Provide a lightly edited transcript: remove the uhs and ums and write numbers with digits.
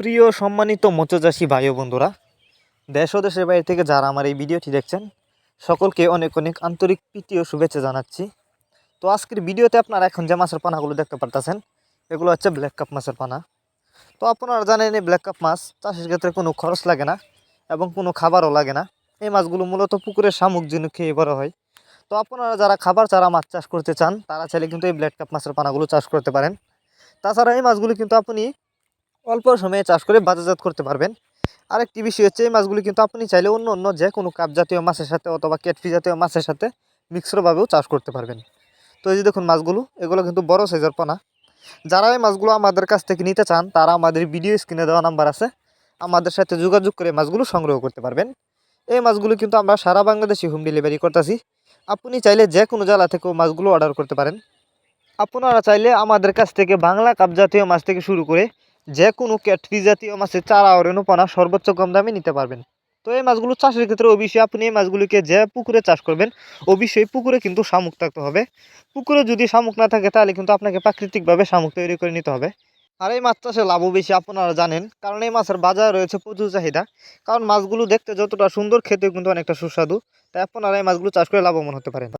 সুপ্রিয় সম্মানিত মৎস্যচাষী ভাই ও বন্ধুরা, দেশ ও দেশের বাইরে থেকে যারা আমার এই ভিডিওটি দেখছেন সকলকে অনেক অনেক আন্তরিক প্রীতি ও শুভেচ্ছা জানাচ্ছি। তো আজকের ভিডিওতে আপনারা এখন যে মাছের পানাগুলো দেখতে পারতেছেন এগুলো হচ্ছে ব্ল্যাক কাপ মাছের পানা। তো আপনারা জানেন এই ব্ল্যাক কাপ মাছ চাষের ক্ষেত্রে কোনো খরচ লাগে না এবং কোনো খাবারও লাগে না। এই মাছগুলো মূলত পুকুরের শামুক ঝিনুক খেয়ে বড় হয়। তো আপনারা যারা খাবার ছাড়া মাছ চাষ করতে চান তারা চাইলে কিন্তু এই ব্ল্যাক কাপ মাছের পানাগুলো চাষ করতে পারেন। তাছাড়া এই মাছগুলো কিন্তু আপনি অল্প সময়ে চাষ করে বাজারজাত করতে পারবেন। আরেকটি বিষয় হচ্ছে এই মাছগুলি কিন্তু আপনি চাইলে অন্য অন্য যে কোনো কাপ জাতীয় মাছের সাথে অথবা ক্যাটফিশ জাতীয় মাছের সাথে মিশ্রভাবেও চাষ করতে পারবেন। তো এই যে দেখুন মাছগুলো, এগুলো কিন্তু বড় সাইজের পোনা। যারা এই মাছগুলো আমাদের কাছ থেকে নিতে চান তারা আমাদের ভিডিও স্ক্রিনে দেওয়া নাম্বার আছে, আমাদের সাথে যোগাযোগ করে মাছগুলো সংগ্রহ করতে পারবেন। এই মাছগুলো কিন্তু আমরা সারা বাংলাদেশে হোম ডেলিভারি করতেছি। আপনি চাইলে যে কোনো জেলা থেকেও মাছগুলো অর্ডার করতে পারেন। আপনারা চাইলে আমাদের কাছ থেকে বাংলা কাপ জাতীয় মাছ থেকে শুরু করে যে কোনো ক্যাটফিশ জাতীয় মাছের চারা ও রেণুপানা সর্বোচ্চ কম দামে নিতে পারবেন। তো এই মাছগুলো চাষের ক্ষেত্রে অবশ্যই আপনি এই মাছগুলিকে যে পুকুরে চাষ করবেন অবশ্যই পুকুরে কিন্তু শামুক থাকতে হবে। পুকুরে যদি শামুক না থাকে তাহলে কিন্তু আপনাকে প্রাকৃতিকভাবে শামুক তৈরি করে নিতে হবে। আর এই মাছ চাষে লাভও বেশি আপনারা জানেন, কারণ এই মাছের বাজারে রয়েছে প্রচুর চাহিদা। কারণ মাছগুলো দেখতে যতটা সুন্দর খেতেও কিন্তু অনেকটা সুস্বাদু। তাই আপনারা এই মাছগুলো চাষ করে লাভবান হতে পারেন।